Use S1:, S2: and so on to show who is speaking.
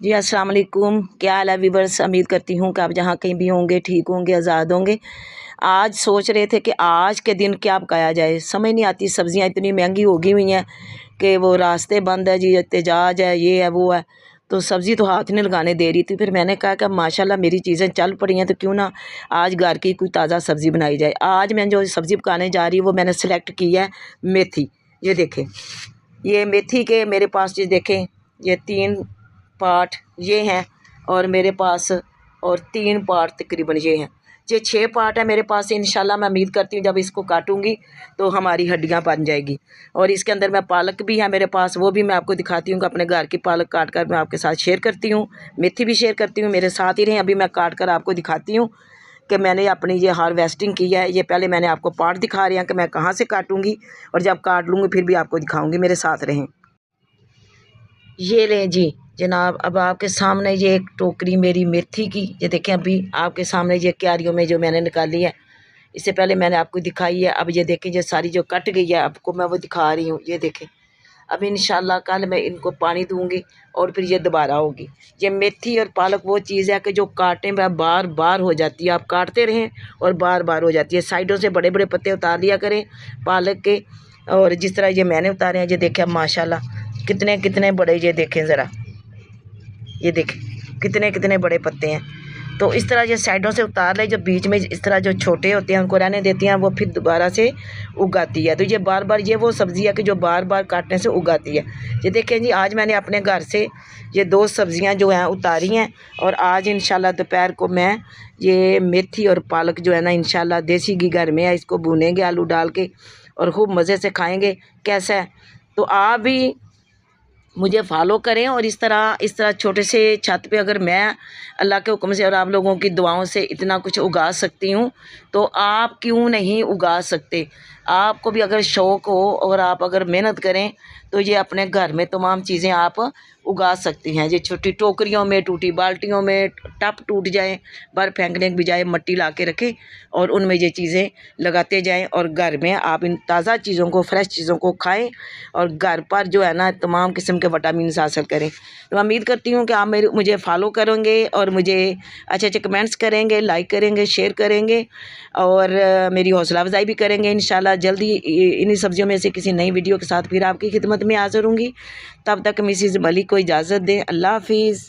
S1: जी अस्सलाम वालेकुम, क्या हाल है व्यूअर्स। उम्मीद करती हूँ कि आप जहाँ कहीं भी होंगे ठीक होंगे, आज़ाद होंगे। आज सोच रहे थे कि आज के दिन क्या पकाया जाए, समझ नहीं आती। सब्ज़ियाँ इतनी महंगी हो गई हुई हैं कि वो रास्ते बंद है जी, एहतजाज है, ये है वो है, तो सब्ज़ी तो हाथ नहीं लगाने दे रही थी। फिर मैंने कहा कि माशाल्लाह मेरी चीज़ें चल पड़ी हैं तो क्यों ना आज घर की कोई ताज़ा सब्ज़ी बनाई जाए। आज मैं जो सब्ज़ी पकाने जा रही हूँ वो मैंने सेलेक्ट की है मेथी। ये देखें, ये मेथी के मेरे पास ये देखें, ये 3 पार्ट ये हैं और मेरे पास और 3 पार्ट तकरीबन ये हैं। ये 6 पार्ट है मेरे पास। इंशाल्लाह मैं उम्मीद करती हूँ जब इसको काटूंगी तो हमारी हड्डियाँ बन जाएगी। और इसके अंदर मैं पालक भी है मेरे पास, वो भी मैं आपको दिखाती हूँ कि अपने घर की पालक काट कर मैं आपके साथ शेयर करती हूँ। मेथी भी शेयर करती हूँ, मेरे साथ ही रहें। अभी मैं काट कर आपको दिखाती हूँ कि मैंने अपनी ये हार्वेस्टिंग की है। ये पहले मैंने आपको पार्ट दिखा रहे हैं कि मैं कहाँ से काटूँगी, और जब काट लूँगी फिर भी आपको दिखाऊँगी। मेरे साथ रहें। ये लें जी जनाब, अब आपके सामने ये एक टोकरी मेरी मेथी की, ये देखें अभी आपके सामने ये क्यारियों में जो मैंने निकाली है। इससे पहले मैंने आपको दिखाई है। अब ये देखें ये सारी जो कट गई है आपको मैं वो दिखा रही हूँ। ये देखें, अब इंशाल्लाह कल मैं इनको पानी दूंगी और फिर ये दोबारा होगी। ये मेथी और पालक वो चीज़ है कि जो काटने में बार बार हो जाती है। आप काटते रहें और बार बार हो जाती है। साइडों से बड़े बड़े पत्ते उतार लिया करें पालक के, और जिस तरह ये मैंने उतारे हैं। ये देखें माशाल्लाह कितने कितने बड़े, ये देखें ज़रा, ये देखें कितने कितने बड़े पत्ते हैं। तो इस तरह ये साइडों से उतार ले, जो बीच में इस तरह जो छोटे होते हैं उनको रहने देती हैं, वो फिर दोबारा से उगाती है। तो ये बार बार ये वो सब्ज़ी है कि जो बार बार काटने से उगाती है। ये देखें जी, आज मैंने अपने घर से ये 2 सब्ज़ियां जो हैं उतारी हैं, और आज इंशाल्लाह दोपहर को मैं ये मेथी और पालक जो है ना, इंशाल्लाह देसी घी घर में है, इसको भूनेंगे आलू डाल के और खूब मज़े से खाएँगे। कैसा है? तो आप भी मुझे फॉलो करें, और इस तरह छोटे से छत पे अगर मैं अल्लाह के हुक्म से और आप लोगों की दुआओं से इतना कुछ उगा सकती हूँ तो आप क्यों नहीं उगा सकते। आपको भी अगर शौक़ हो और आप अगर मेहनत करें तो ये अपने घर में तमाम चीज़ें आप उगा सकती हैं। ये छोटी टोकरियों में, टूटी बाल्टियों में, टप टूट जाए बाहर फेंकने के बजाय मट्टी ला के रखें और उनमें ये चीज़ें लगाते जाएं, और घर में आप इन ताज़ा चीज़ों को, फ्रेश चीज़ों को खाएं और घर पर जो है ना तमाम किस्म के विटामिन हासिल करें। तो मैं उम्मीद करती हूँ कि आप मुझे फॉलो करेंगे और मुझे अच्छे अच्छे कमेंट्स करेंगे, लाइक करेंगे, शेयर करेंगे और मेरी हौसला अफजाई भी करेंगे। इंशाल्लाह जल्दी इन्हीं सब्जियों में से किसी नई वीडियो के साथ फिर आपकी खिदमत में हाज़िर होंगी। तब तक मिसेज़ मलिक को इजाज़त दें। अल्लाह हाफिज़।